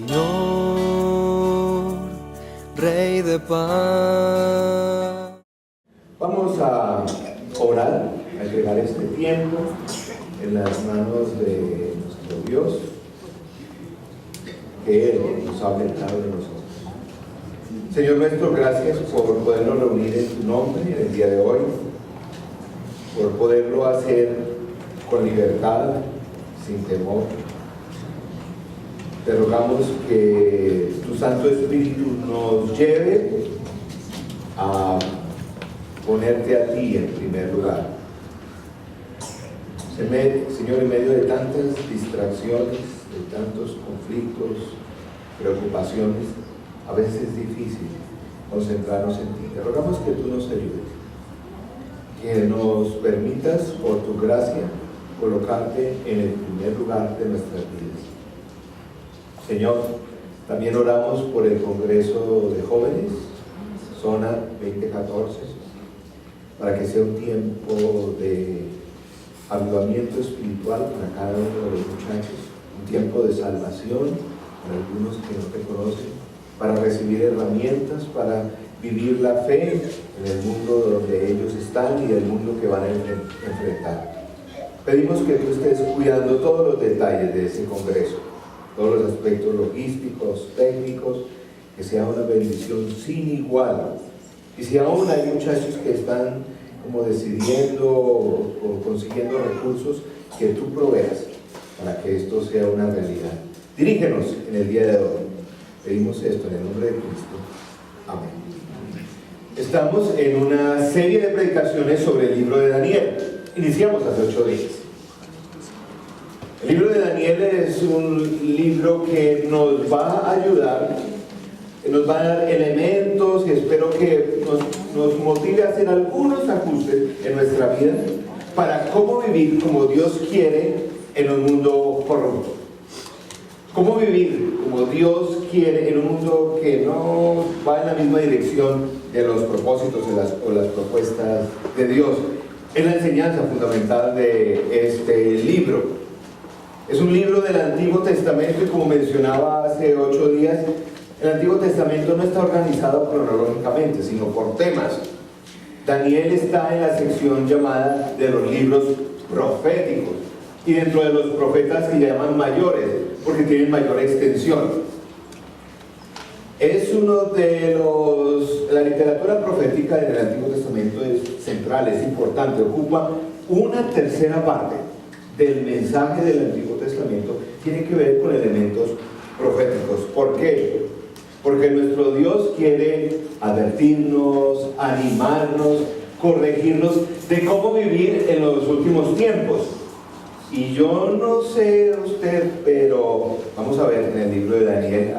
Señor, Rey de paz. Vamos a orar, a entregar este tiempo en las manos de nuestro Dios, que Él nos hable cada uno de nosotros. Señor nuestro, gracias por podernos reunir en tu nombre en el día de hoy, por poderlo hacer con libertad, sin temor. Te rogamos que tu Santo Espíritu nos lleve a ponerte a ti en primer lugar. Señor, en medio de tantas distracciones, de tantos conflictos, preocupaciones, a veces es difícil concentrarnos en ti. Te rogamos que tú nos ayudes, que nos permitas, por tu gracia, colocarte en el primer lugar de nuestras vidas. Señor, también oramos por el Congreso de Jóvenes, Zona 2014, para que sea un tiempo de avivamiento espiritual para cada uno de los muchachos, un tiempo de salvación para algunos que no te conocen, para recibir herramientas, para vivir la fe en el mundo donde ellos están y el mundo que van a enfrentar. Pedimos que tú estés cuidando todos los detalles de ese congreso, todos los aspectos logísticos, técnicos, que sea una bendición sin igual. Y si aún hay muchachos que están como decidiendo o consiguiendo recursos, que tú proveas para que esto sea una realidad. Dirígenos en el día de hoy. Pedimos esto en el nombre de Cristo. Amén. Estamos en una serie de predicaciones sobre el libro de Daniel. Iniciamos hace 8 días. El libro de Daniel es un libro que nos va a ayudar, nos va a dar elementos y espero que nos motive a hacer algunos ajustes en nuestra vida para cómo vivir como Dios quiere en un mundo corrupto. Cómo vivir como Dios quiere en un mundo que no va en la misma dirección de los propósitos o las propuestas de Dios. Es la enseñanza fundamental de este libro. Es un libro del Antiguo Testamento y como mencionaba hace 8 días, el Antiguo Testamento no está organizado cronológicamente, sino por temas. Daniel está en la sección llamada de los libros proféticos y dentro de los profetas se llaman mayores porque tienen mayor extensión. Es uno de la literatura profética del Antiguo Testamento es central, es importante, ocupa una tercera parte del mensaje del Antiguo Testamento, tiene que ver con elementos proféticos. ¿Por qué? Porque nuestro Dios quiere advertirnos, animarnos, corregirnos de cómo vivir en los últimos tiempos. Y yo no sé usted, pero vamos a ver en el libro de Daniel,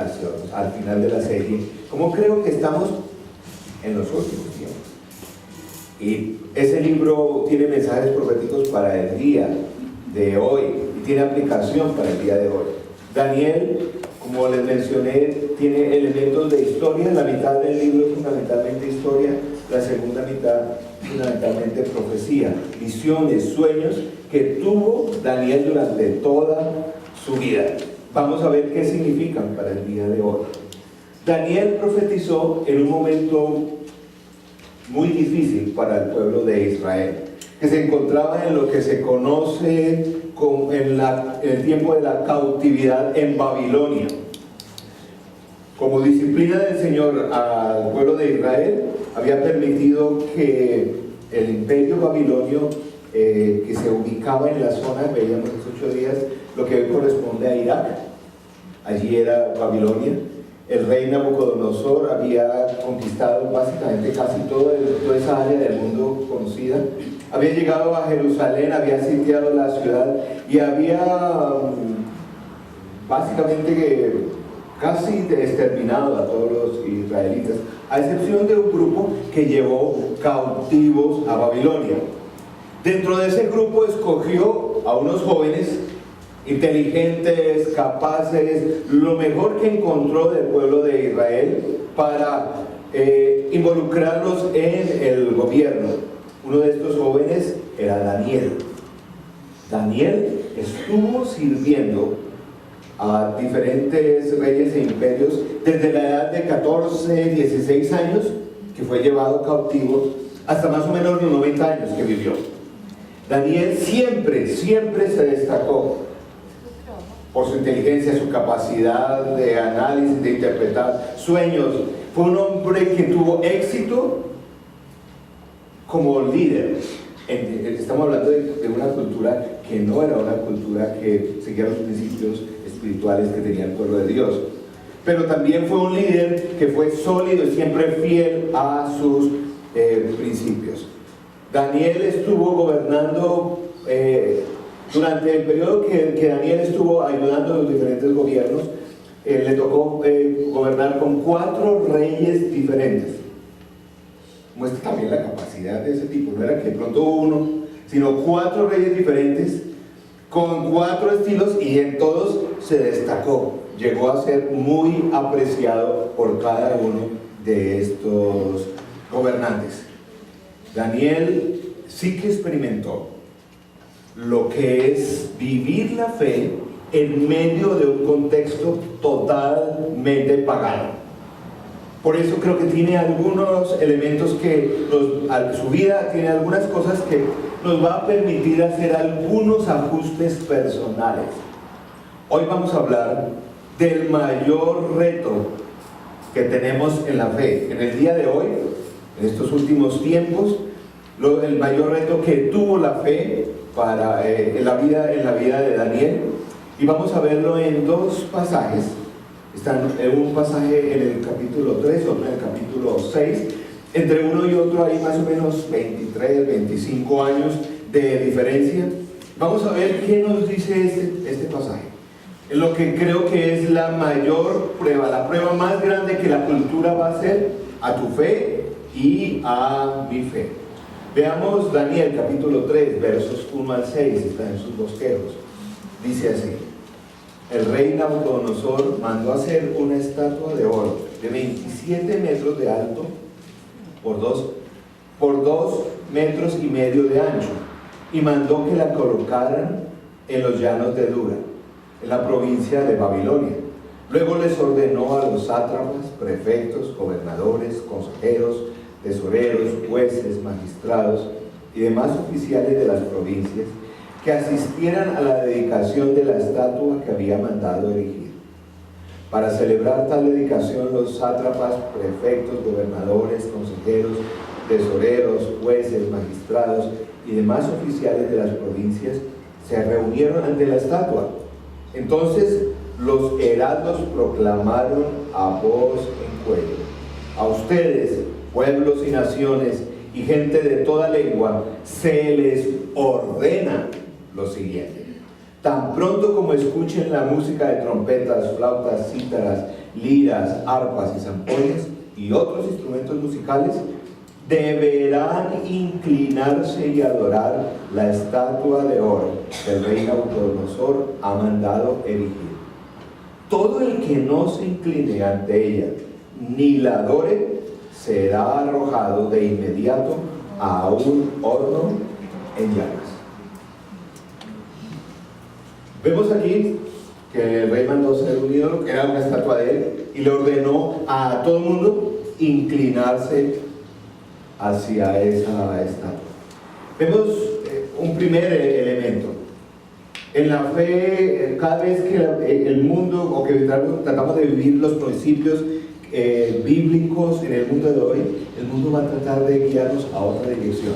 al final de la serie, cómo creo que estamos en los últimos tiempos. Y ese libro tiene mensajes proféticos para el día de hoy y tiene aplicación para el día de hoy. Daniel, como les mencioné, tiene elementos de historia. La mitad del libro es fundamentalmente historia, la segunda mitad fundamentalmente profecía, visiones, sueños que tuvo Daniel durante toda su vida. Vamos a ver qué significan para el día de hoy. Daniel profetizó en un momento muy difícil para el pueblo de Israel, que se encontraba en lo que se conoce como en el tiempo de la cautividad en Babilonia. Como disciplina del Señor al pueblo de Israel, había permitido que el imperio babilonio, que se ubicaba en la zona, veíamos hace 8 días, lo que hoy corresponde a Irak, allí era Babilonia. El rey Nabucodonosor había conquistado básicamente casi toda esa área del mundo conocida. Había llegado a Jerusalén, había sitiado la ciudad y había básicamente casi exterminado a todos los israelitas, a excepción de un grupo que llevó cautivos a Babilonia. Dentro de ese grupo escogió a unos jóvenes inteligentes, capaces, lo mejor que encontró del pueblo de Israel para involucrarlos en el gobierno. Uno de estos jóvenes era Daniel. Daniel estuvo sirviendo a diferentes reyes e imperios desde la edad de 14, 16 años, que fue llevado cautivo, hasta más o menos los 90 años que vivió. Daniel siempre se destacó por su inteligencia, su capacidad de análisis, de interpretar sueños. Fue un hombre que tuvo éxito como líder. Estamos hablando de una cultura que no era una cultura que seguía los principios espirituales que tenía el pueblo de Dios, pero también fue un líder que fue sólido y siempre fiel a sus principios. Daniel estuvo gobernando durante el periodo que Daniel estuvo ayudando a los diferentes gobiernos. Le tocó gobernar con 4 reyes diferentes. Muestra también la capacidad de ese tipo. No era que de pronto uno, sino 4 reyes diferentes con 4 estilos, y en todos se destacó. Llegó a ser muy apreciado por cada uno de estos gobernantes. Daniel sí que experimentó lo que es vivir la fe en medio de un contexto totalmente pagano. Por eso creo que tiene algunos elementos su vida tiene algunas cosas que nos va a permitir hacer algunos ajustes personales. Hoy vamos a hablar del mayor reto que tenemos en la fe. En el día de hoy, en estos últimos tiempos, el mayor reto que tuvo la fe en la vida de Daniel, y vamos a verlo en 2 pasajes. Están en un pasaje en el capítulo 3, otro en el capítulo 6. Entre uno y otro hay más o menos 23, 25 años de diferencia. Vamos a ver qué nos dice este pasaje. En lo que creo que es la mayor prueba, la prueba más grande que la cultura va a hacer a tu fe y a mi fe. Veamos Daniel capítulo 3, versos 1 al 6, está en sus bosquejos. Dice así: el rey Nabucodonosor mandó hacer una estatua de oro de 27 metros de alto por 2 metros y medio de ancho, y mandó que la colocaran en los llanos de Dura, en la provincia de Babilonia. Luego les ordenó a los sátrapas, prefectos, gobernadores, consejeros, tesoreros, jueces, magistrados y demás oficiales de las provincias que asistieran a la dedicación de la estatua que había mandado erigir. Para celebrar tal dedicación, los sátrapas, prefectos, gobernadores, consejeros, tesoreros, jueces, magistrados y demás oficiales de las provincias se reunieron ante la estatua. Entonces los heraldos proclamaron a voz en cuello: a ustedes, pueblos y naciones y gente de toda lengua, se les ordena lo siguiente: tan pronto como escuchen la música de trompetas, flautas, cítaras, liras, arpas y zampoñas y otros instrumentos musicales, deberán inclinarse y adorar la estatua de oro que el rey Nabucodonosor ha mandado erigir. Todo el que no se incline ante ella ni la adore será arrojado de inmediato a un horno en llamas. Vemos aquí que el rey mandó hacer un ídolo que era una estatua de él, y le ordenó a todo el mundo inclinarse hacia esa estatua. Vemos un primer elemento. En la fe, cada vez que el mundo, o que tratamos de vivir los principios bíblicos en el mundo de hoy, el mundo va a tratar de guiarnos a otra dirección.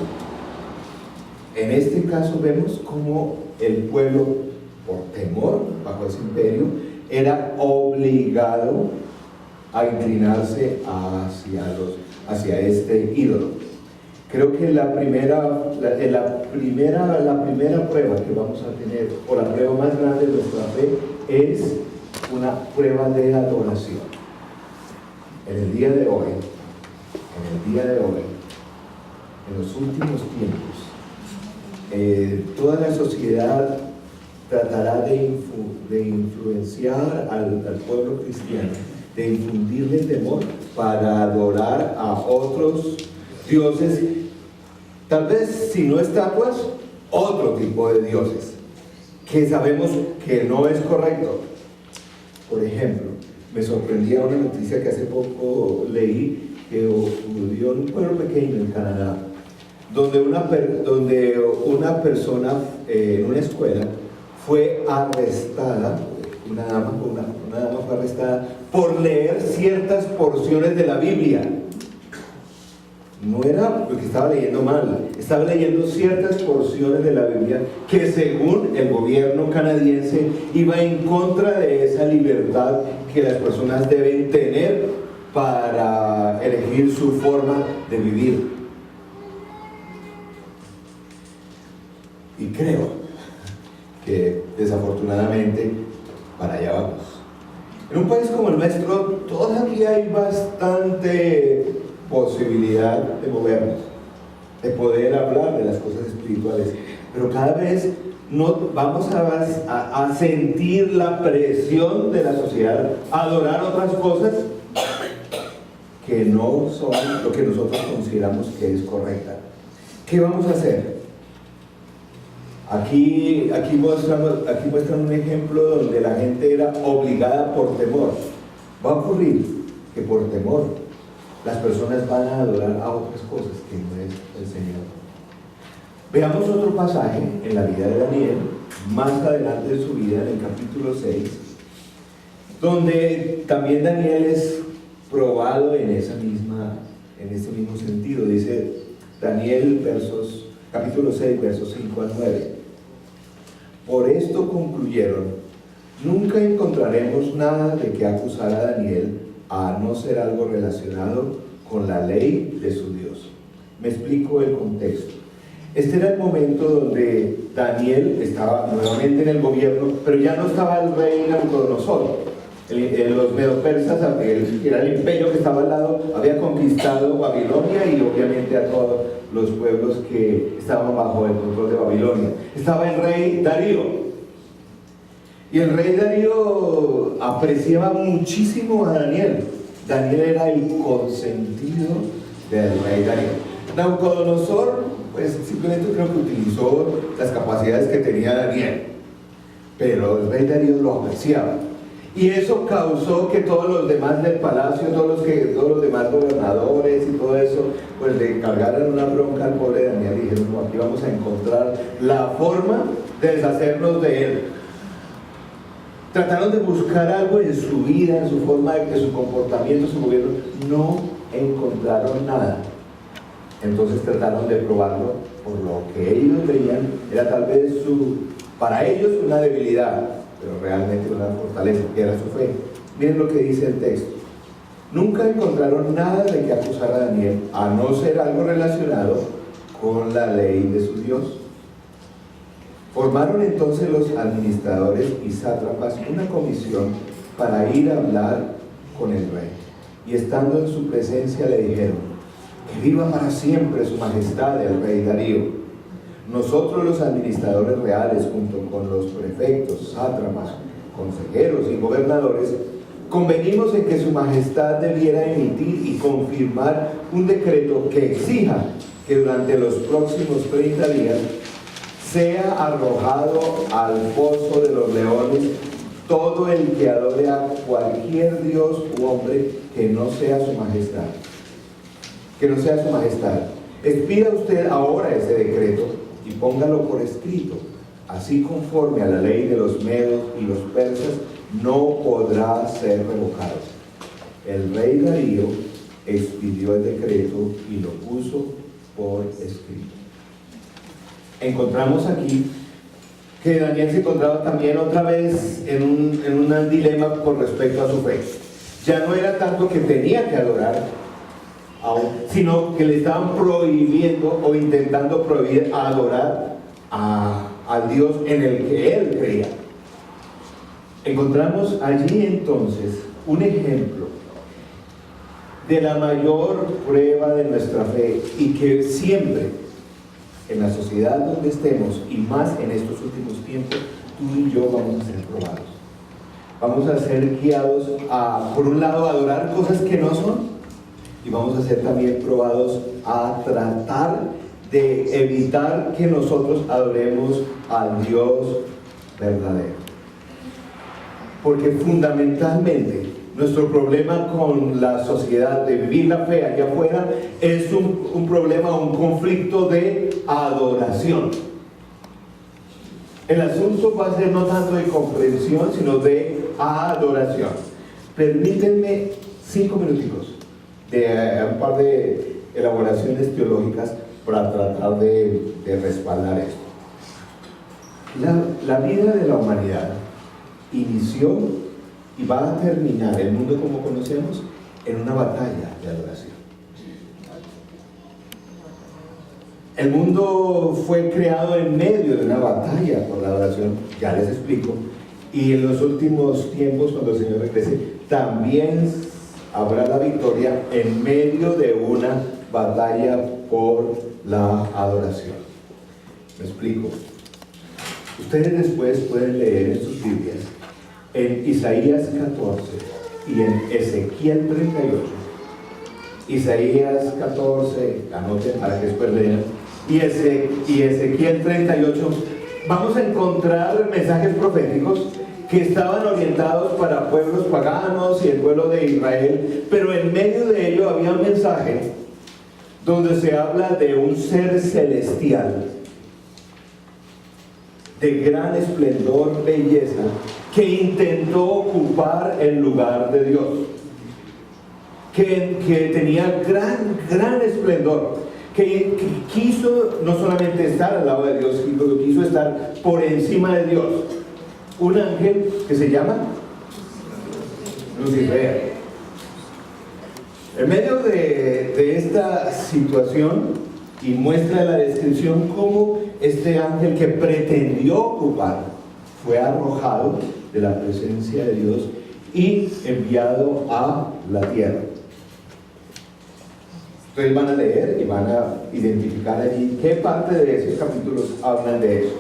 En este caso vemos cómo el pueblo, por temor, bajo ese imperio, era obligado a inclinarse hacia este ídolo. Creo que la primera prueba que vamos a tener, o la prueba más grande de nuestra fe, es una prueba de adoración. En el día de hoy, en los últimos tiempos, toda la sociedad tratará de influenciar al pueblo cristiano, de infundirle temor para adorar a otros dioses, tal vez si no estatuas, otro tipo de dioses, que sabemos que no es correcto. Por ejemplo, me sorprendía una noticia que hace poco leí que ocurrió en un pueblo pequeño en Canadá, donde una persona en una escuela fue arrestada, una dama fue arrestada por leer ciertas porciones de la Biblia. No era porque estaba leyendo mal, estaba leyendo ciertas porciones de la Biblia que según el gobierno canadiense iba en contra de esa libertad que las personas deben tener para elegir su forma de vivir. Y creo que desafortunadamente para allá vamos. En un país como el nuestro todavía hay bastante posibilidad de movernos, de poder hablar de las cosas espirituales, pero cada vez vamos a sentir la presión de la sociedad a adorar otras cosas que no son lo que nosotros consideramos que es correcta. ¿Qué vamos a hacer? Aquí muestran un ejemplo donde la gente era obligada por temor. Va a ocurrir que por temor las personas van a adorar a otras cosas que no es el Señor. Veamos otro pasaje en la vida de Daniel, más adelante en su vida, en el capítulo 6, donde también Daniel es probado en ese mismo sentido. Dice Daniel, capítulo 6, versos 5 al 9. Por esto concluyeron: nunca encontraremos nada de que acusar a Daniel, a no ser algo relacionado con la ley de su Dios. Me explico el contexto. Este era el momento donde Daniel estaba nuevamente en el gobierno, pero ya no estaba el rey Nabucodonosor. Los medo-persas, era el imperio que estaba al lado, había conquistado Babilonia y obviamente a todos los pueblos que estaban bajo el control de Babilonia. Estaba el rey Darío. Y el rey Darío apreciaba muchísimo a Daniel. Daniel era el consentido del rey Darío. Nabucodonosor, pues simplemente creo que utilizó las capacidades que tenía Daniel, pero el rey Darío lo apreciaba. Y eso causó que todos los demás del palacio, todos los demás gobernadores y todo eso, pues le cargaran una bronca al pobre Daniel y dijeron: no, aquí vamos a encontrar la forma de deshacernos de él. Trataron de buscar algo en su vida, en su forma, en su comportamiento, en su gobierno. No encontraron nada. Entonces trataron de probarlo por lo que ellos veían era tal vez para ellos una debilidad, pero realmente una fortaleza, que era su fe. Miren lo que dice el texto: nunca encontraron nada de que acusar a Daniel, a no ser algo relacionado con la ley de su Dios. Formaron entonces los administradores y sátrapas una comisión para ir a hablar con el rey, y estando en su presencia le dijeron: que viva para siempre su majestad el rey Darío. Nosotros los administradores reales, junto con los prefectos, sátrapas, consejeros y gobernadores, convenimos en que su majestad debiera emitir y confirmar un decreto que exija que durante los próximos 30 días sea arrojado al foso de los leones todo el que adore a cualquier dios u hombre que no sea su majestad. Que no sea su majestad. Expida usted ahora ese decreto y póngalo por escrito. Así, conforme a la ley de los medos y los persas, no podrá ser revocado. El rey Darío expidió el decreto y lo puso por escrito. Encontramos aquí que Daniel se encontraba también otra vez en un dilema con respecto a su fe. Ya no era tanto que tenía que adorar, sino que le estaban prohibiendo o intentando prohibir adorar al Dios en el que él creía. Encontramos allí entonces un ejemplo de la mayor prueba de nuestra fe, y que siempre en la sociedad donde estemos, y más en estos últimos tiempos, tú y yo vamos a ser probados. Vamos a ser guiados por un lado, a adorar cosas que no son, y vamos a ser también probados a tratar de evitar que nosotros adoremos al Dios verdadero. porque fundamentalmente nuestro problema con la sociedad de vivir la fe allá afuera es un problema, un conflicto de adoración. El asunto va a ser no tanto de comprensión, sino de adoración. Permítanme 5 minuticos de un par de elaboraciones teológicas para tratar de respaldar esto. La vida de la humanidad inició y va a terminar el mundo como conocemos en una batalla de adoración. El mundo fue creado en medio de una batalla por la adoración, ya les explico, y en los últimos tiempos, cuando el Señor regrese, también habrá la victoria en medio de una batalla por la adoración. Me explico. Ustedes después pueden leer en sus Biblias, en Isaías 14 y en Ezequiel 38. Isaías 14, anoten para que después lean, y Ezequiel 38, vamos a encontrar mensajes proféticos que estaban orientados para pueblos paganos y el pueblo de Israel, pero en medio de ello había un mensaje donde se habla de un ser celestial de gran esplendor, belleza, que intentó ocupar el lugar de Dios, que tenía gran esplendor, que quiso no solamente estar al lado de Dios, sino que quiso estar por encima de Dios. Un ángel que se llama Lucifer. En medio de esta situación, y muestra la descripción cómo este ángel que pretendió ocupar fue arrojado de la presencia de Dios y enviado a la tierra. Ustedes van a leer y van a identificar allí qué parte de esos capítulos hablan de eso.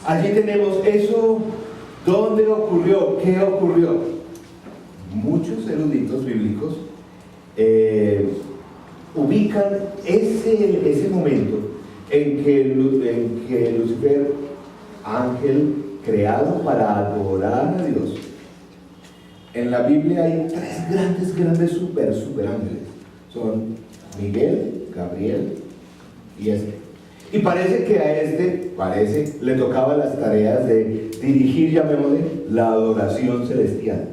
Allí tenemos eso. ¿Dónde ocurrió? ¿Qué ocurrió? Muchos eruditos bíblicos ubican ese momento en que Lucifer, ángel creado para adorar a Dios. En la Biblia hay 3 grandes super ángeles. Son Miguel, Gabriel y este. Y parece que a este le tocaba las tareas de dirigir, llamémosle, la adoración celestial.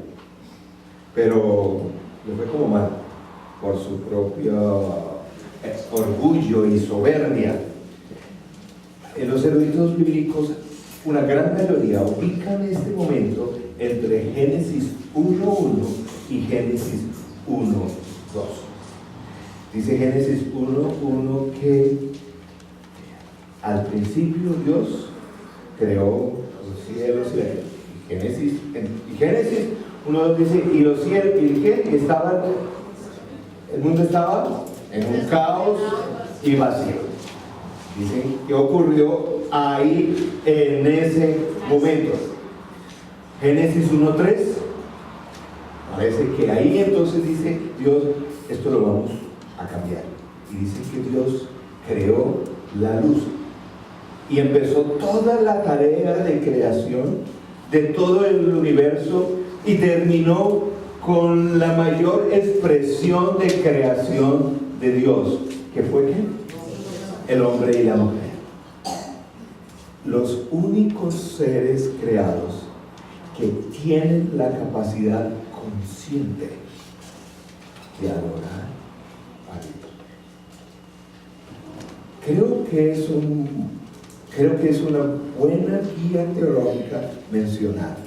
Pero le fue como mal, por su propio orgullo y soberbia. En los eruditos bíblicos, una gran mayoría ubican este momento entre Génesis 1:1 y Génesis 1:2. Dice Génesis 1:1 que al principio Dios creó los cielos y la tierra. Y Génesis 1:2 dice, y los cielos y estaban, el mundo estaba en un caos y vacío. Dice, ¿qué ocurrió ahí en ese momento? Génesis 1:3, parece que ahí entonces dice Dios, esto lo vamos a cambiar. Y dice que Dios creó la luz. Y empezó toda la tarea de creación de todo el universo y terminó con la mayor expresión de creación de Dios, que fue ¿qué? El hombre y la mujer. Los únicos seres creados que tienen la capacidad consciente de adorar a Dios. Creo que es una buena guía teológica mencionar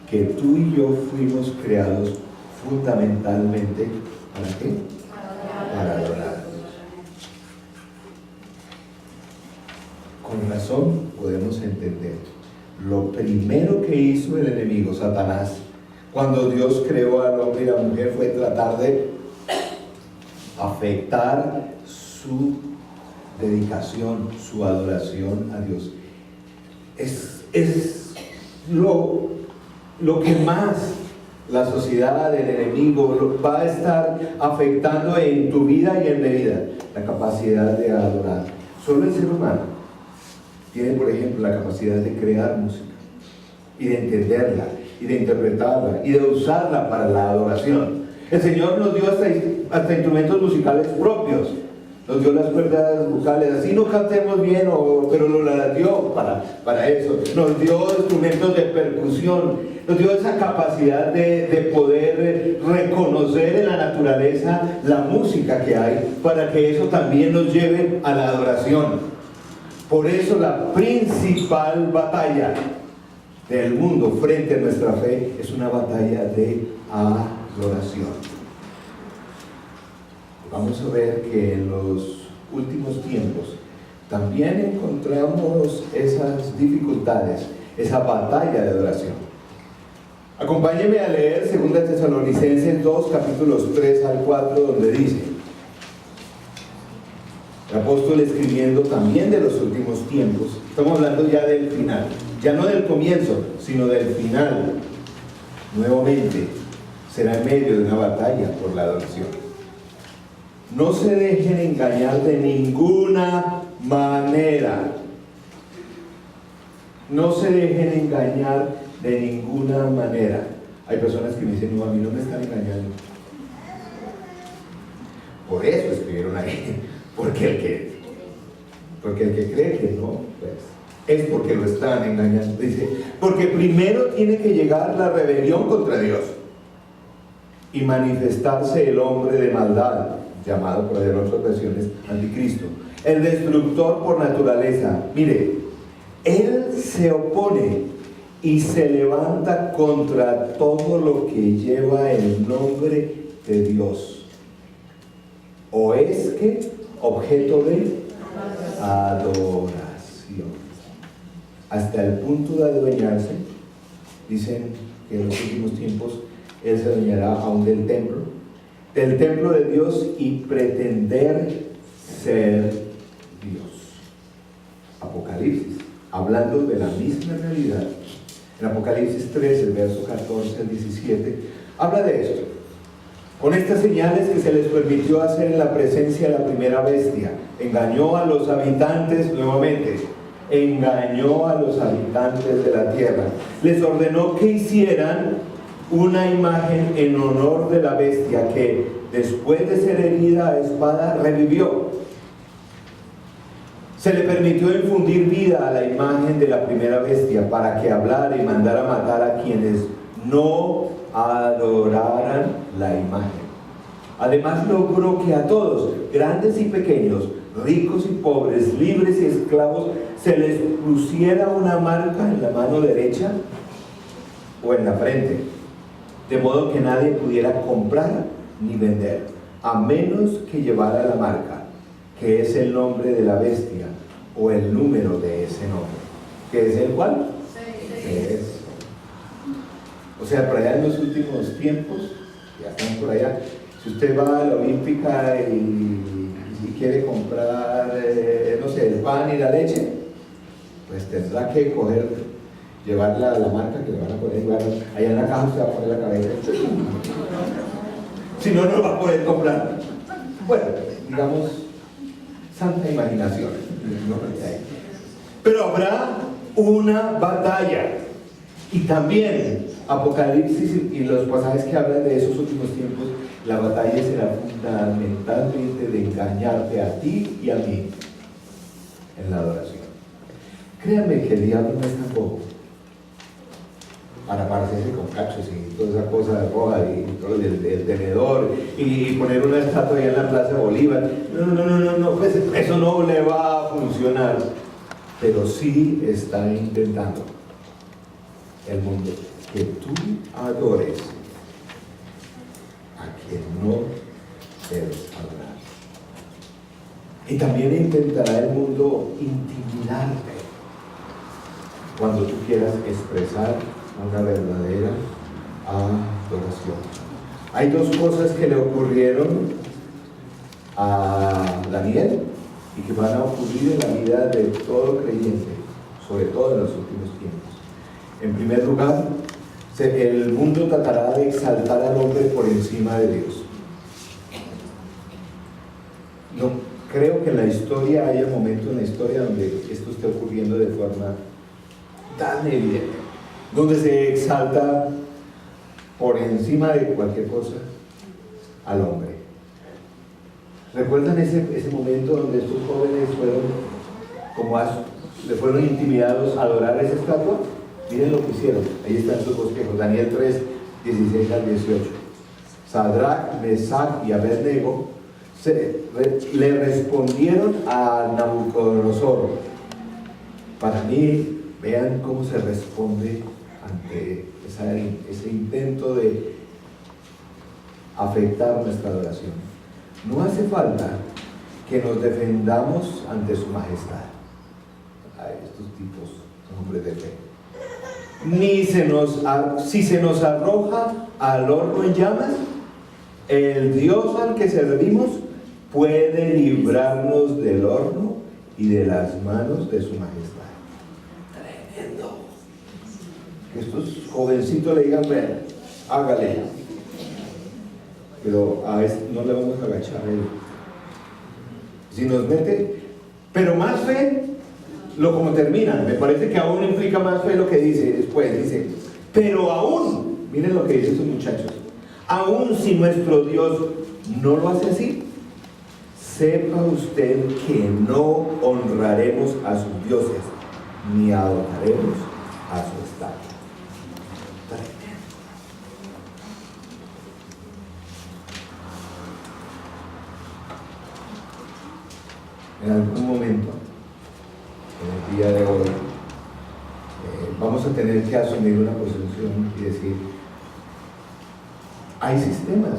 que tú y yo fuimos creados fundamentalmente ¿para qué? Para adorar a Dios. Con razón podemos entender lo primero que hizo el enemigo, Satanás, cuando Dios creó al hombre y la mujer, fue tratar de afectar su dedicación, su adoración a Dios. Es lo que más la sociedad, el enemigo va a estar afectando en tu vida y en mi vida, la capacidad de adorar. Solo el ser humano tiene, por ejemplo, la capacidad de crear música y de entenderla y de interpretarla y de usarla para la adoración. El Señor nos dio hasta instrumentos musicales propios. Nos dio las cuerdas vocales, así no cantemos bien, pero nos las dio para eso. Nos dio instrumentos de percusión, nos dio esa capacidad de poder reconocer en la naturaleza la música que hay, para que eso también nos lleve a la adoración. Por eso la principal batalla del mundo frente a nuestra fe es una batalla de adoración. Vamos a ver que en los últimos tiempos también encontramos esas dificultades, esa batalla de adoración. Acompáñenme a leer 2 Tesalonicenses 2, capítulos 3 al 4, donde dice: el apóstol escribiendo también de los últimos tiempos, estamos hablando ya del final, ya no del comienzo, sino del final. Nuevamente será en medio de una batalla por la adoración. No se dejen engañar de ninguna manera. No se dejen engañar de ninguna manera. Hay personas que me dicen: no, a mí no me están engañando. Por eso escribieron ahí. Porque el que cree que no, pues, es porque lo están engañando. Dice, porque primero tiene que llegar la rebelión contra Dios y manifestarse el hombre de maldad, llamado por ahí en otras versiones anticristo, el destructor por naturaleza. Mire, él se opone y se levanta contra todo lo que lleva el nombre de Dios, o es que objeto de adoración, hasta el punto de adueñarse. Dicen que en los últimos tiempos él se adueñará aún del templo de Dios, y pretender ser Dios. Apocalipsis, hablando de la misma realidad, en Apocalipsis 3, el verso 14 al 17, habla de esto. Con estas señales que se les permitió hacer en la presencia de la primera bestia, engañó a los habitantes, nuevamente, engañó a los habitantes de la tierra. Les ordenó que hicieran una imagen en honor de la bestia, que después de ser herida a espada revivió. Se le permitió infundir vida a la imagen de la primera bestia, para que hablara y mandara matar a quienes no adoraran la imagen. Además logró que a todos, grandes y pequeños, ricos y pobres, libres y esclavos, se les pusiera una marca en la mano derecha o en la frente, de modo que nadie pudiera comprar ni vender, a menos que llevara la marca, que es el nombre de la bestia, o el número de ese nombre, que es el cual. Es. O sea, por allá en los últimos tiempos, ya están por allá, si usted va a la Olímpica y quiere comprar, no sé, el pan y la leche, pues tendrá que llevar la marca que le van a poner, allá en la caja usted va a poner la cabeza. Si no, no va a poder comprar. Bueno, digamos, santa imaginación. Pero habrá una batalla. Y también Apocalipsis y los pasajes que hablan de esos últimos tiempos, la batalla será fundamentalmente de engañarte a ti y a mí en la adoración. Créanme que el diablo no es tan bobo para parecerse con cachos y toda esa cosa de roja y todo el tenedor y poner una estatua allá en la Plaza Bolívar. No, pues eso no le va a funcionar, pero sí está intentando el mundo que tú adores a quien no debes adorar. Y también intentará el mundo intimidarte cuando tú quieras expresar una verdadera adoración. Hay dos cosas que le ocurrieron a Daniel y que van a ocurrir en la vida de todo creyente, sobre todo en los últimos tiempos. En primer lugar, el mundo tratará de exaltar al hombre por encima de Dios. No creo que en la historia haya momentos en la historia donde esto esté ocurriendo de forma tan evidente. donde se exalta por encima de cualquier cosa al hombre. ¿Recuerdan ese momento donde estos jóvenes le fueron intimidados a adorar esa estatua? Miren lo que hicieron. Ahí están sus bosquejos. Daniel 3, 16 al 18. Sadrach, Mesach y Abednego le respondieron a Nabucodonosor. Para mí, vean cómo se responde ante ese intento de afectar nuestra adoración. No hace falta que nos defendamos ante su majestad. Ay, estos tipos son hombres de fe. Ni si se nos arroja al horno en llamas, el Dios al que servimos puede librarnos del horno y de las manos de su majestad. Tremendo. Que estos jovencitos le digan, bueno, hágale. Pero a este no le vamos a agachar a él. Si nos mete, pero más fe, como termina, me parece que aún implica más fe lo que dice después. Dice, pero aún, miren lo que dicen estos muchachos, aún si nuestro Dios no lo hace así, sepa usted que no honraremos a sus dioses, ni adoraremos a su estatua. En algún momento, en el día de hoy, vamos a tener que asumir una posición y decir, hay sistemas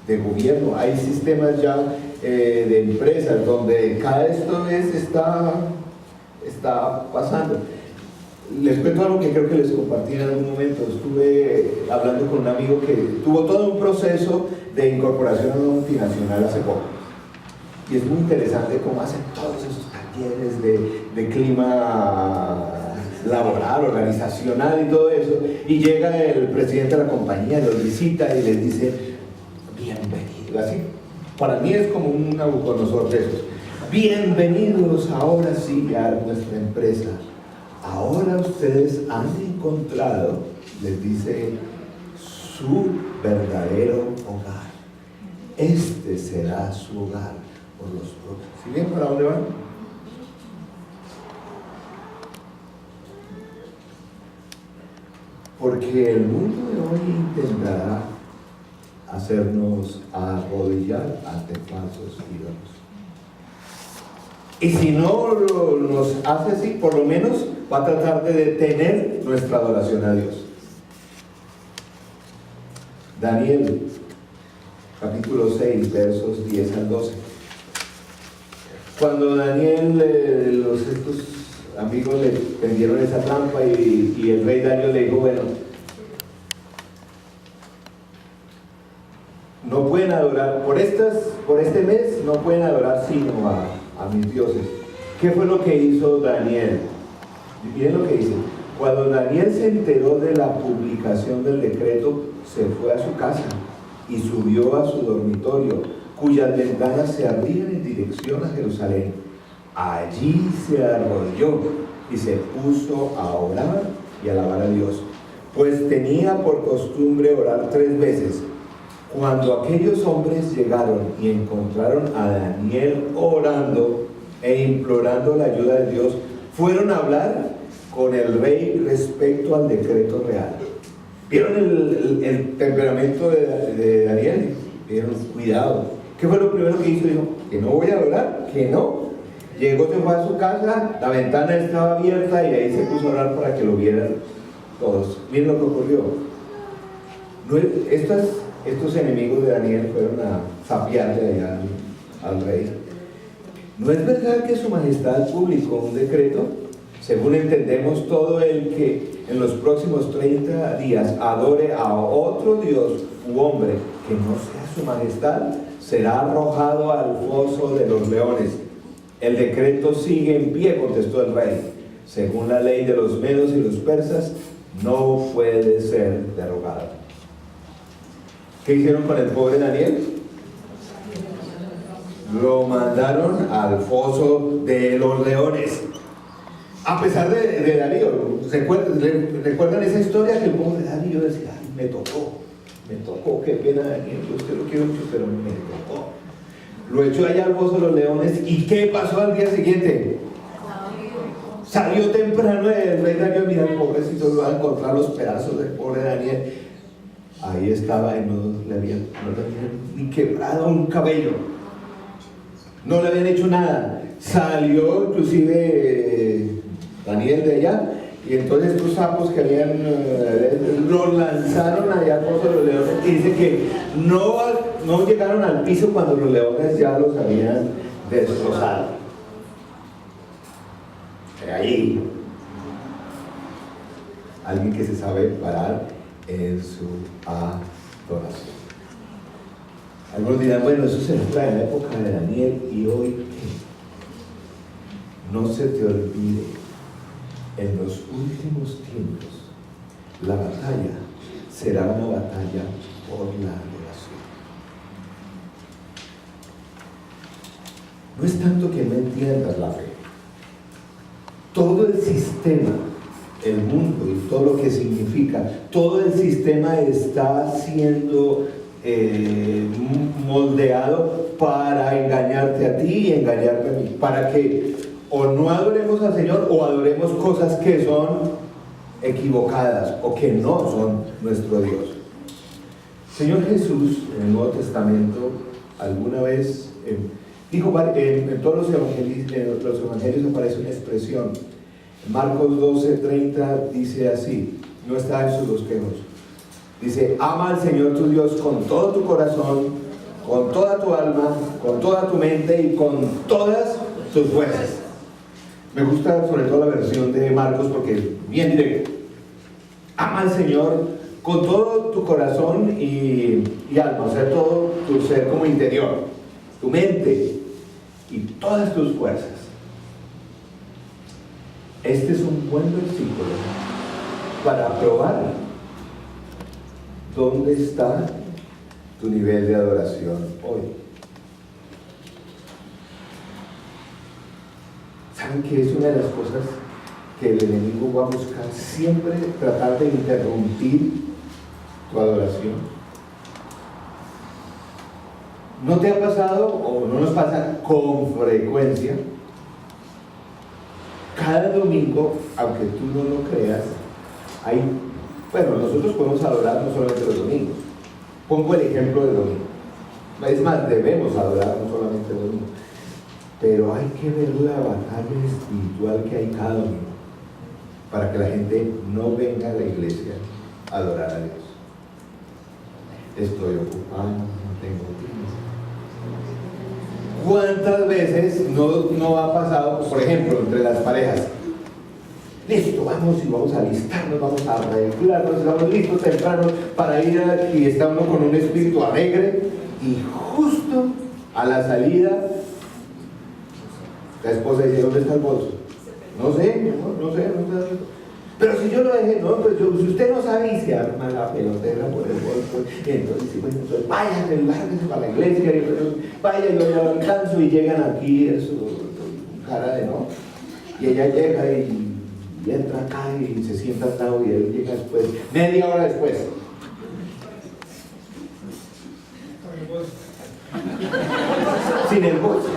de gobierno, hay sistemas ya de empresas donde cada esto está pasando. Les cuento algo que creo que les compartí en algún momento. Estuve hablando con un amigo que tuvo todo un proceso de incorporación a una multinacional hace poco. Y es muy interesante cómo hacen todos esos talleres de clima laboral, organizacional y todo eso. Y llega el presidente de la compañía, los visita y les dice, bienvenido. Así, para mí es como un Nabucodonosor de esos. Bienvenidos ahora sí a nuestra empresa. Ahora ustedes han encontrado, les dice, su verdadero hogar. Este será su hogar. Los próximos. ¿Sí ven para dónde van? Porque el mundo de hoy intentará hacernos arrodillar ante falsos ídolos. Y si no nos hace así, por lo menos va a tratar de detener nuestra adoración a Dios. Daniel, capítulo 6, versos 10 al 12. Cuando Daniel, estos amigos le tendieron esa trampa y el rey Darío le dijo, bueno, no pueden adorar, por este mes no pueden adorar sino a mis dioses. ¿Qué fue lo que hizo Daniel? Miren lo que dice. Cuando Daniel se enteró de la publicación del decreto, se fue a su casa y subió a su dormitorio, cuyas ventanas se abrían en dirección a Jerusalén. Allí se arrodilló y se puso a orar y a alabar a Dios, pues tenía por costumbre orar 3 veces. Cuando aquellos hombres llegaron y encontraron a Daniel orando e implorando la ayuda de Dios, fueron a hablar con el rey respecto al decreto real. ¿Vieron el temperamento de Daniel? Vieron, cuidado. ¿Qué fue lo primero que hizo? Dijo, que no voy a orar, que no. Llegó, se fue a su casa, la ventana estaba abierta y ahí se puso a orar para que lo vieran todos. Miren lo que ocurrió. Estos enemigos de Daniel fueron a sapearle allá al rey. ¿No es verdad que su majestad publicó un decreto? Según entendemos, todo el que en los próximos 30 días adore a otro dios u hombre que no sea su majestad, será arrojado al foso de los leones. El decreto sigue en pie, contestó el rey. Según la ley de los medos y los persas, no puede ser derogado. ¿Qué hicieron con el pobre Daniel? Lo mandaron al foso de los leones. A pesar de Darío, ¿recuerdan esa historia que el pobre Darío decía, ay, me tocó, qué pena Daniel, yo usted lo quiero mucho, pero me tocó. Lo echó allá al foso de los leones, ¿y qué pasó al día siguiente? Salió temprano el rey Darío, mira, el pobrecito, lo va a encontrar los pedazos del pobre Daniel. Ahí estaba y no le habían ni quebrado un cabello, no le habían hecho nada. Salió inclusive Daniel de allá, y entonces estos sapos que habían los lanzaron allá al foso de los leones, y dice que no llegaron al piso cuando los leones ya los habían destrozado. Ahí alguien que se sabe parar en su adoración. Algunos dirán, bueno, eso se trae en la época de Daniel, y hoy ¿qué? No se te olvide, en los últimos tiempos la batalla será una batalla por la adoración. No es tanto que no entiendas la fe. Todo el sistema, el mundo y todo lo que significa, todo el sistema está siendo moldeado para engañarte a ti y engañarte a mí, para que o no adoremos al Señor o adoremos cosas que son equivocadas o que no son nuestro Dios. Señor Jesús en el Nuevo Testamento alguna vez dijo, en todos los evangelios aparece una expresión. Marcos 12:30 dice así, no está en sus bosquejos, dice, ama al Señor tu Dios con todo tu corazón, con toda tu alma, con toda tu mente y con todas tus fuerzas. Me gusta sobre todo la versión de Marcos porque es bien directo. Ama al Señor con todo tu corazón y alma, o sea, todo tu ser como interior, tu mente y todas tus fuerzas. Este es un buen versículo para probar dónde está tu nivel de adoración hoy. ¿Saben que es una de las cosas que el enemigo va a buscar? Siempre tratar de interrumpir tu adoración. ¿No te ha pasado o no nos pasa con frecuencia? Cada domingo, aunque tú no lo creas, nosotros podemos adorar no solamente los domingos. Pongo el ejemplo del domingo. Es más, debemos adorar no solamente el domingo. Pero hay que ver la batalla espiritual que hay cada domingo para que la gente no venga a la iglesia a adorar a Dios. Estoy ocupado, no tengo tiempo. ¿Cuántas veces no ha pasado, por ejemplo, entre las parejas? Listo, vamos a alistarnos, vamos a arreglarnos, estamos listos temprano para ir y está uno con un espíritu alegre y justo a la salida la esposa dice, ¿dónde está el bolso? No sé, mi amor, no sé. Pero si yo lo dejé, no, pues si usted no sabe y se arma la pelotera por el bolso, y entonces, entonces váyanse, lárguense para la iglesia, y vaya, yo ya alcanzo y llegan aquí, cara de no. Y ella llega y entra acá y se sienta al lado y él llega después, media hora después. Sin el bolso.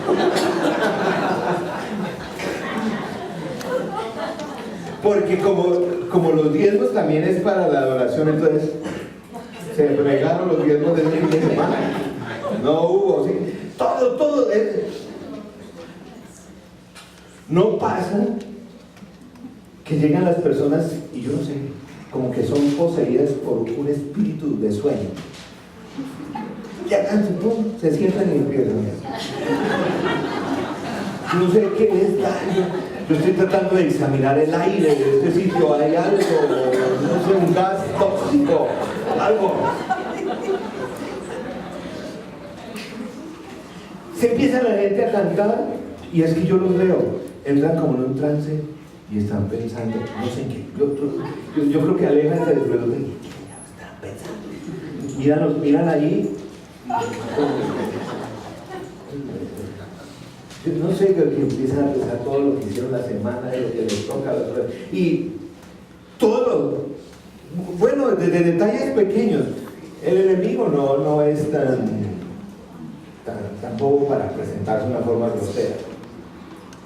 Porque como los diezmos también es para la adoración, entonces se entregaron los diezmos del fin de semana. No hubo, ¿sí? Todo no pasa que llegan las personas y yo no sé, como que son poseídas por un espíritu de sueño. Ya se sientan y empiezan. No sé qué les da. Yo estoy tratando de examinar el aire de este sitio. Hay algo, no sé, un gas tóxico, algo. Se empieza la gente a cantar y es que yo los veo. Entran como en un trance y están pensando, no sé en qué. Yo creo que alejan de después de qué están pensando. Miran allí. no sé, que empiezan a pensar todo lo que hicieron la semana, de lo que les toca, y todo, bueno, desde detalles pequeños. El enemigo no es tan bobo para presentarse de una forma grosera.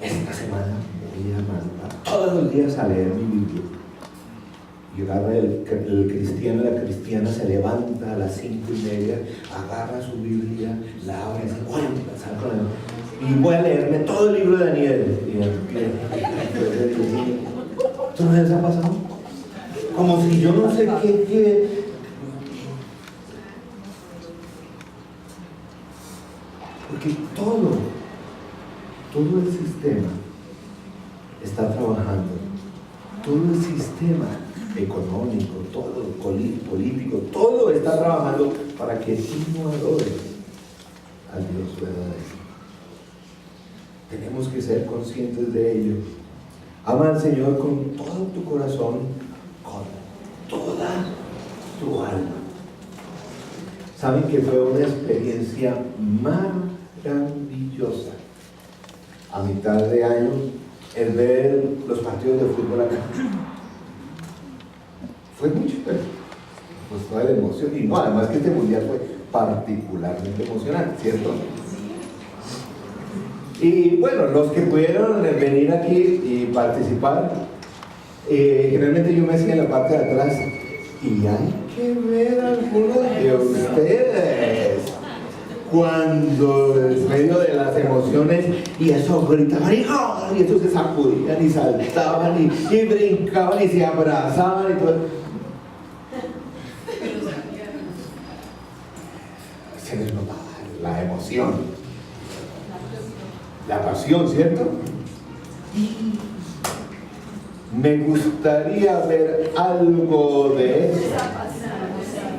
Esta semana voy a mandar todos los días a leer mi Biblia. Y agarra el cristiano, la cristiana se levanta a las 5:30, agarra su Biblia, la abre y dice, voy a empezar con y voy a leerme todo el libro de Daniel. ¿Esto no les ha pasado? Como si yo no sé qué. Porque todo el sistema está trabajando, todo el sistema económico, todo político, todo está trabajando para que tú no adores al Dios verdadero. Tenemos que ser conscientes de ello. Ama al Señor con todo tu corazón, con toda tu alma. Saben que fue una experiencia maravillosa a mitad de año el ver los partidos de fútbol acá. Fue mucho, pero pues toda la emoción. Y no, además que este mundial fue particularmente emocionante, ¿cierto? Y bueno, los que pudieron venir aquí y participar, generalmente yo me hacía en la parte de atrás. Y hay que ver a algunos de ustedes cuando en medio de las emociones y eso gritaban y eso se sacudían y saltaban y brincaban y se abrazaban y todo. Se les notaba la emoción, la pasión, ¿cierto? Me gustaría ver algo de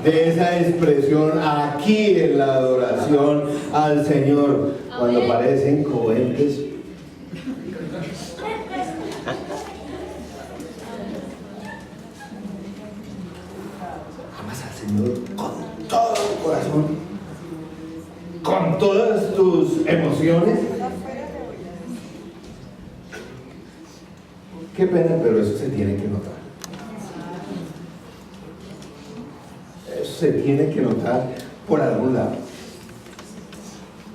esa expresión aquí en la adoración al Señor, cuando parecen cohetes. Amas al Señor con todo el corazón, con todas tus emociones. Qué pena, pero eso se tiene que notar. Eso se tiene que notar por algún lado.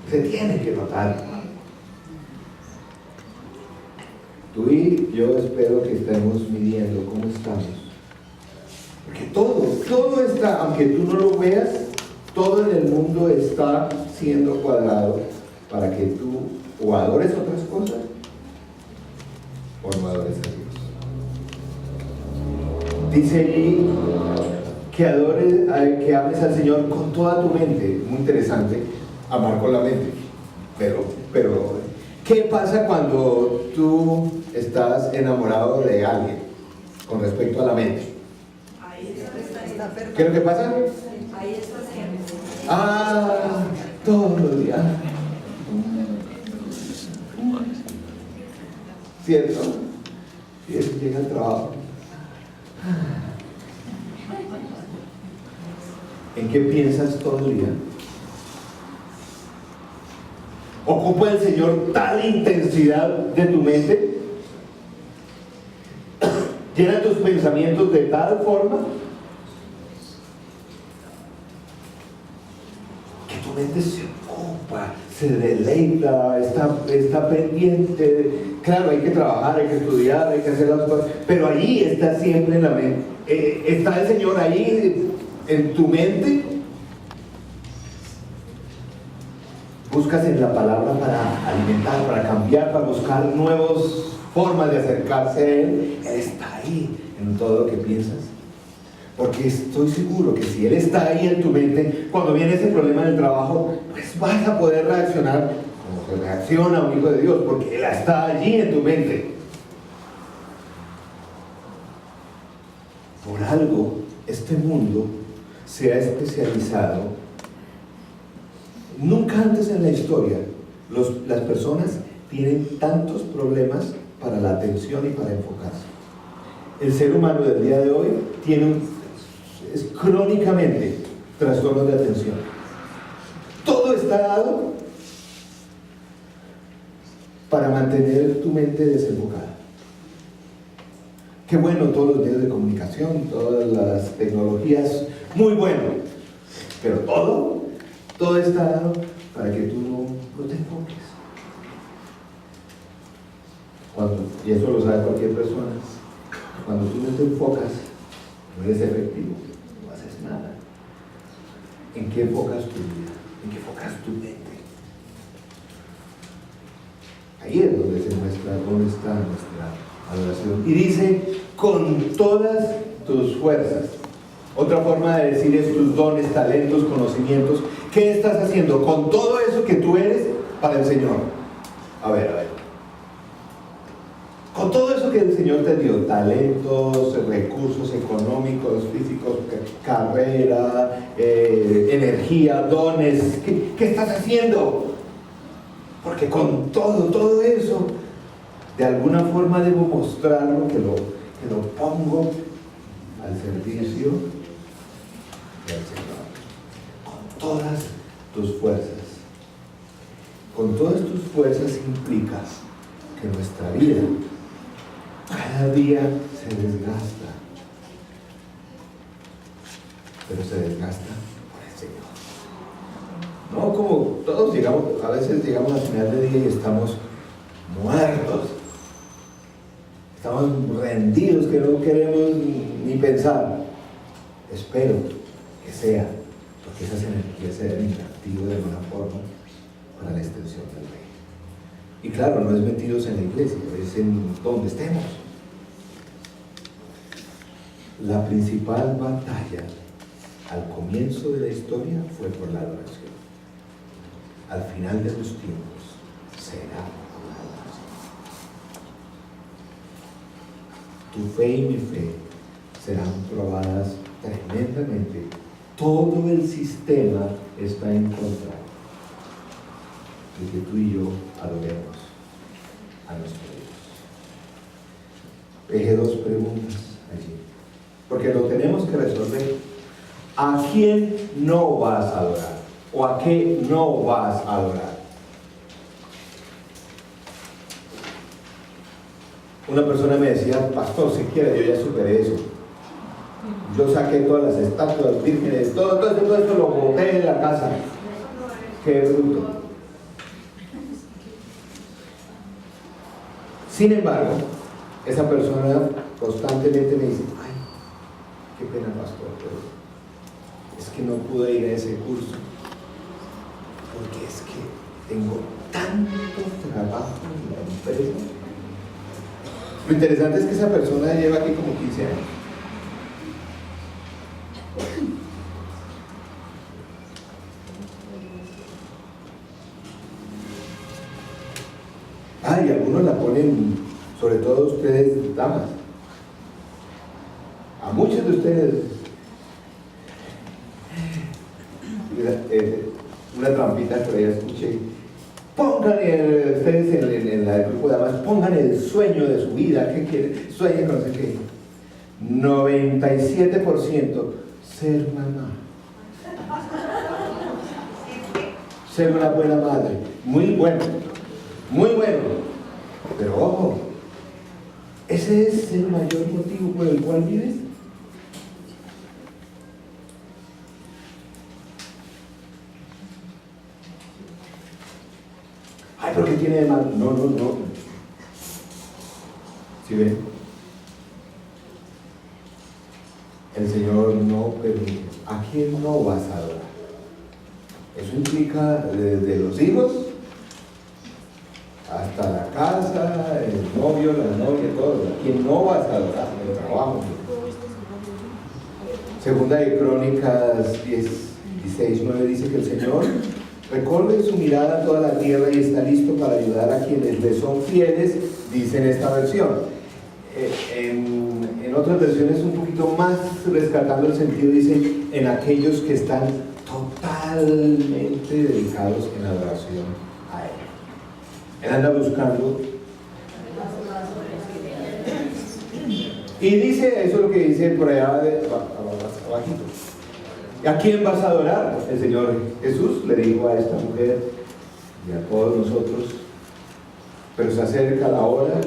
Se tiene que notar. Tú y yo espero que estemos midiendo cómo estamos. Porque todo está, aunque tú no lo veas, todo en el mundo está siendo cuadrado para que tú o adores otras cosas o no adores a Dios. Dice allí que ames al Señor con toda tu mente. Muy interesante, amar con la mente. Pero, ¿qué pasa cuando tú estás enamorado de alguien con respecto a la mente? ¿Qué es lo que pasa? Ahí está siempre. Todo el día. ¿Cierto? Y eso llega al trabajo. ¿En qué piensas todo el día? ¿Ocupa el Señor tal intensidad de tu mente? ¿Llena tus pensamientos de tal forma que tu mente se ocupa, se deleita, está pendiente? Claro, hay que trabajar, hay que estudiar, hay que hacer las cosas, pero ahí está siempre en la mente. ¿Está el Señor ahí en tu mente? Buscas en la palabra para alimentar, para cambiar, para buscar nuevas formas de acercarse a Él. Él está ahí en todo lo que piensas. Porque estoy seguro que si Él está ahí en tu mente, cuando viene ese problema en el trabajo, pues vas a poder reaccionar como se reacciona un hijo de Dios, porque Él está allí en tu mente. Por algo, este mundo se ha especializado. Nunca antes en la historia las personas tienen tantos problemas para la atención y para enfocarse. El ser humano del día de hoy es crónicamente trastornos de atención. Todo está dado para mantener tu mente desenfocada. Qué bueno todos los medios de comunicación, todas las tecnologías, muy bueno. Pero todo está dado para que tú no te enfoques. Y eso lo sabe cualquier persona, cuando tú no te enfocas, no eres efectivo, no haces nada. ¿En qué enfocas tu vida? ¿En qué enfocas tu mente? Ahí es donde se muestra dónde está nuestra adoración. Y dice, con todas tus fuerzas. Otra forma de decir es tus dones, talentos, conocimientos. ¿Qué estás haciendo con todo eso que tú eres para el Señor? A ver. Con todo eso que el Señor te dio, talentos, recursos económicos, físicos, carrera, energía, dones, ¿qué estás haciendo? Porque con todo eso, de alguna forma debo mostrarlo, que lo pongo al servicio del Señor. Con todas tus fuerzas. Con todas tus fuerzas implica que nuestra vida cada día se desgasta, pero se desgasta por el Señor. No como todos llegamos, a veces llegamos al final del día y estamos muertos, estamos rendidos, que no queremos ni pensar. Espero que sea, porque esas energías se deben invertir de alguna forma para la extensión del reino. Y claro, no es metidos en la iglesia, es en donde estemos. La principal batalla al comienzo de la historia fue por la adoración. Al final de los tiempos será la adoración. Tu fe y mi fe serán probadas tremendamente. Todo el sistema está en contra de que tú y yo adoremos a nuestro Dios. Dejé dos preguntas allí, porque lo tenemos que resolver. ¿A quién no vas a adorar? ¿O a qué no vas a adorar? Una persona me decía, pastor, si quiere, yo ya superé eso. Yo saqué todas las estatuas vírgenes, todo eso lo boté en la casa. Qué bruto. Sin embargo, esa persona constantemente me dice, ay, qué pena, pastor, pero es que no pude ir a ese curso, porque es que tengo tanto trabajo en la empresa. Lo interesante es que esa persona lleva aquí como 15 años. Y algunos la ponen, sobre todo ustedes, damas. A muchos de ustedes, una trampita por ahí escuché, pongan ustedes en el grupo de damas, pongan el sueño de su vida, ¿qué quieren? Sueñen con no sé qué. 97% ser mamá. Ser una buena madre. Muy bueno. Muy bueno. Pero ojo, ¿ese es el mayor motivo por el cual vives? Ay, ¿pero qué tiene de malo? No. ¿Sí ven? El Señor no permite. ¿A quién no vas a adorar? Eso implica desde los hijos hasta la casa, el novio, la novia, todo. ¿A quién no vas a adorar? El trabajo. Segunda de Crónicas 16:9 dice que el Señor recorre su mirada a toda la tierra y está listo para ayudar a quienes le son fieles, dice en esta versión. En otras versiones un poquito más rescatando el sentido, dice en aquellos que están totalmente dedicados en adoración a Él. Él anda buscando. Y dice, eso es lo que dice por allá abajito. ¿A quién vas a adorar? El Señor Jesús le dijo a esta mujer y a todos nosotros, pero se acerca la hora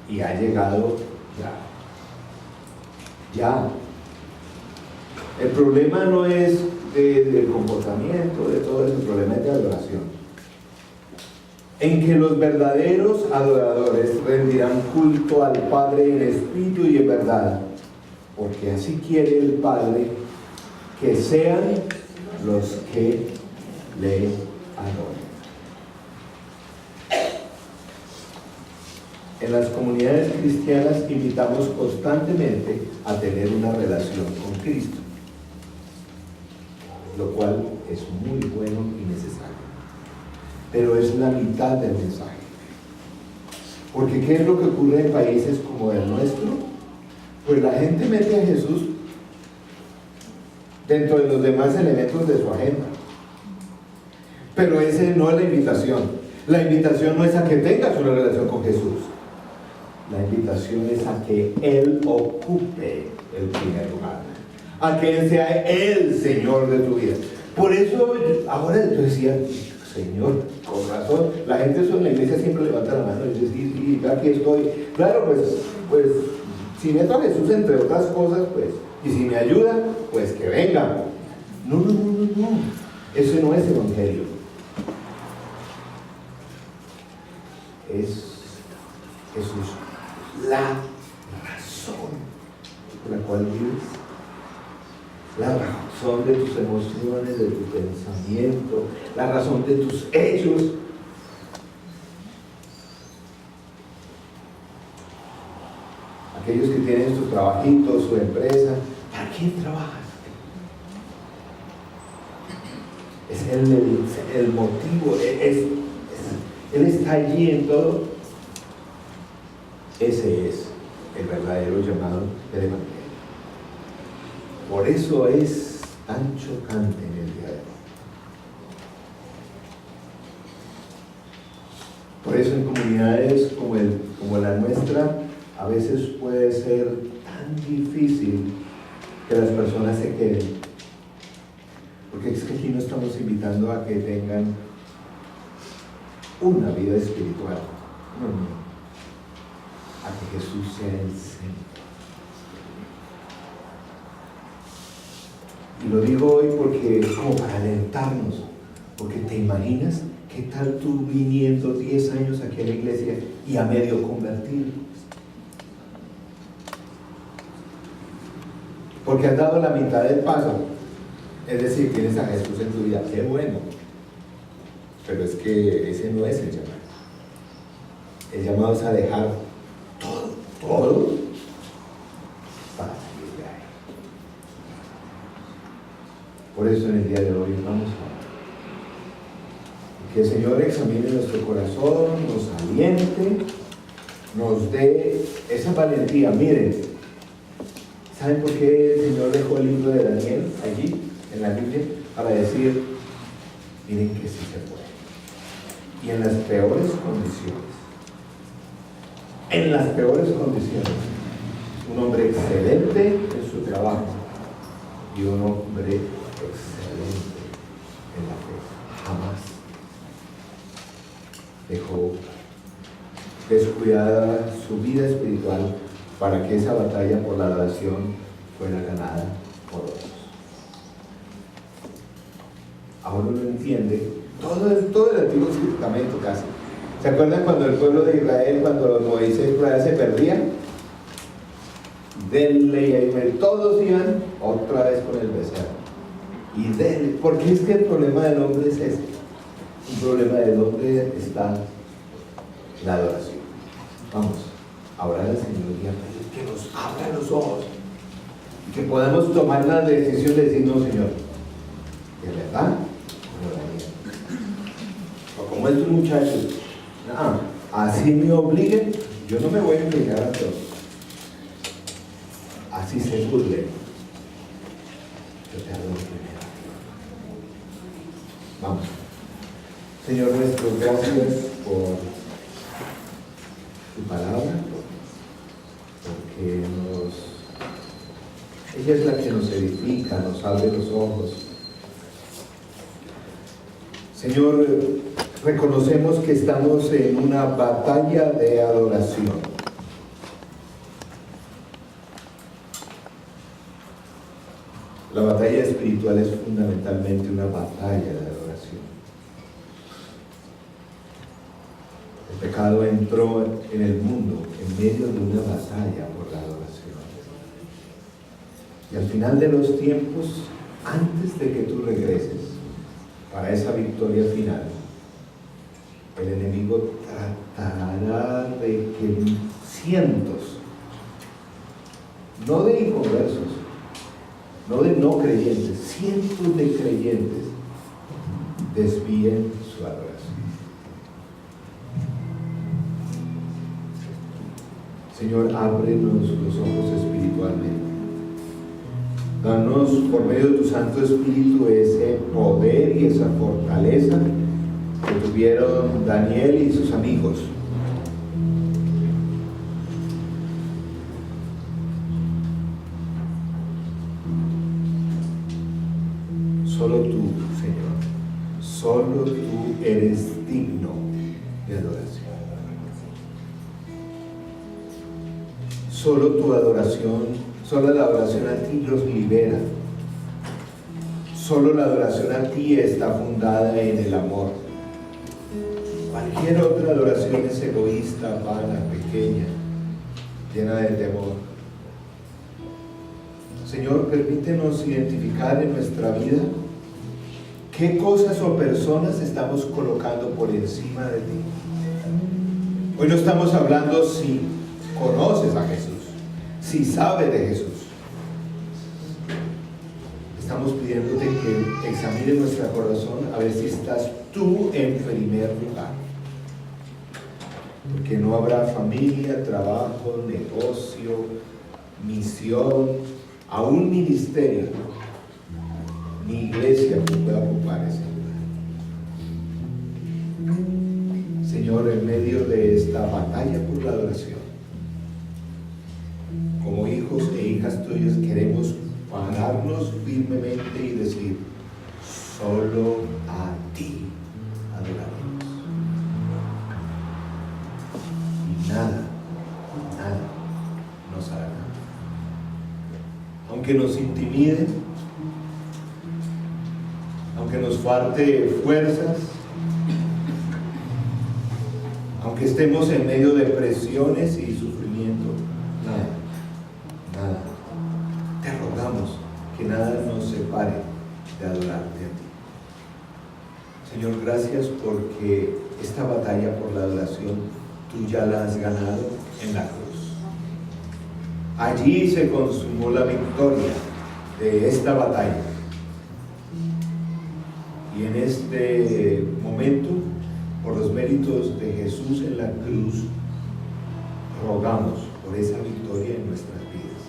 y ha llegado ya. Ya. El problema no es del comportamiento, de todo eso, el problema es de adoración. En que los verdaderos adoradores rendirán culto al Padre en espíritu y en verdad, porque así quiere el Padre que sean los que le adoren. En las comunidades cristianas invitamos constantemente a tener una relación con Cristo, lo cual es muy bueno y necesario. Pero es la mitad del mensaje. Porque ¿qué es lo que ocurre en países como el nuestro? Pues la gente mete a Jesús dentro de los demás elementos de su agenda. Pero esa no es la invitación. La invitación no es a que tengas una relación con Jesús. La invitación es a que Él ocupe el primer lugar, a que Él sea el Señor de tu vida. Por eso ahora yo decía, Señor, con razón, la gente eso en la iglesia siempre levanta la mano y dice, sí, aquí estoy. Claro, pues si meto a Jesús entre otras cosas, pues, y si me ayuda, pues que venga. No, eso no es evangelio. Es Jesús. La razón por la cual vives, la razón de tus emociones, de tu pensamiento, la razón de tus hechos. Aquellos que tienen su trabajito, su empresa, ¿para quién trabajas? Es el motivo, Él está allí en todo. Ese es el verdadero llamado del evangelio. Por eso es tan chocante en el día de hoy. Por eso en comunidades como la nuestra, a veces puede ser tan difícil que las personas se queden. Porque es que aquí no estamos invitando a que tengan una vida espiritual. No. A que Jesús sea el centro. Y lo digo hoy porque es como para alentarnos, porque te imaginas qué tal tú viniendo 10 años aquí a la iglesia y a medio convertido, porque has dado la mitad del paso, es decir, tienes a Jesús en tu vida, qué bueno, pero es que ese no es el llamado. El llamado es a dejar todo para salir de ahí. Por eso en el día de hoy vamos a que el Señor examine nuestro corazón, nos aliente, nos dé esa valentía. Miren, ¿saben por qué el Señor dejó el libro de Daniel allí en la Biblia? Para decir, miren que sí se puede. Y en las peores condiciones. En las peores condiciones, un hombre excelente en su trabajo y un hombre excelente en la fe. Jamás dejó descuidada su vida espiritual para que esa batalla por la adoración fuera ganada por otros. Ahora uno entiende todo el Antiguo Testamento casi. ¿Se acuerdan cuando el pueblo de Israel, cuando Moisés se perdía? Denle, todos iban otra vez con el becerro. Y denle, porque es que el problema del hombre es este. Un problema del hombre está la adoración. Vamos a orar al Señor y a pedir que nos abra los ojos y que podamos tomar la decisión de decir, no, Señor, de verdad, o como estos muchachos, así me obliguen, yo no me voy a obligar a todos. Así se burlen, yo te adoro primero. Vamos. Señor nuestro, gracias por tu palabra, porque ella es la que nos edifica, nos abre los ojos. Señor, reconocemos que estamos en una batalla de adoración. La batalla espiritual es fundamentalmente una batalla de adoración. El pecado entró en el mundo en medio de una batalla por la adoración. Y al final de los tiempos, antes de que tú regreses para esa victoria final, el enemigo tratará de que cientos, no de inconversos, no de no creyentes, cientos de creyentes desvíen su adoración. Señor, ábrenos los ojos espiritualmente. Danos por medio de tu Santo Espíritu ese poder y esa fortaleza que tuvieron Daniel y sus amigos. Solo tú, Señor, solo tú eres digno de adoración. Solo tu adoración, solo la adoración a ti los libera. Solo la adoración a ti está fundada en el amor. Cualquier otra adoración es egoísta, vana, pequeña, llena de temor. Señor, permítenos identificar en nuestra vida qué cosas o personas estamos colocando por encima de ti. Hoy no estamos hablando si conoces a Jesús, si sabes de Jesús. Estamos pidiéndote que examine nuestro corazón a ver si estás tú en primer lugar. Porque no habrá familia, trabajo, negocio, misión, aún ministerio, ni iglesia que pueda ocupar ese lugar. Señor, en medio de esta batalla por la adoración, como hijos e hijas tuyas queremos pararnos firmemente y decir: solo a ti adoraremos. Y nada nos hará nada. Aunque nos intimiden, aunque nos falte fuerzas, aunque estemos en medio de presiones y sufrimiento, nada. Te rogamos que nada nos separe de adorarte a ti. Señor, gracias porque esta batalla por la adoración tú ya la has ganado en la cruz. Allí se consumó la victoria de esta batalla. Y en este momento, por los méritos de Jesús en la cruz, rogamos por esa victoria en nuestras vidas,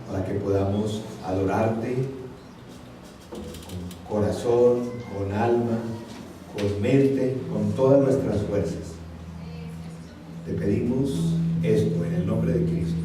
para que podamos adorarte con corazón, con alma, con mente, con todas nuestras fuerzas. Te pedimos esto en el nombre de Cristo.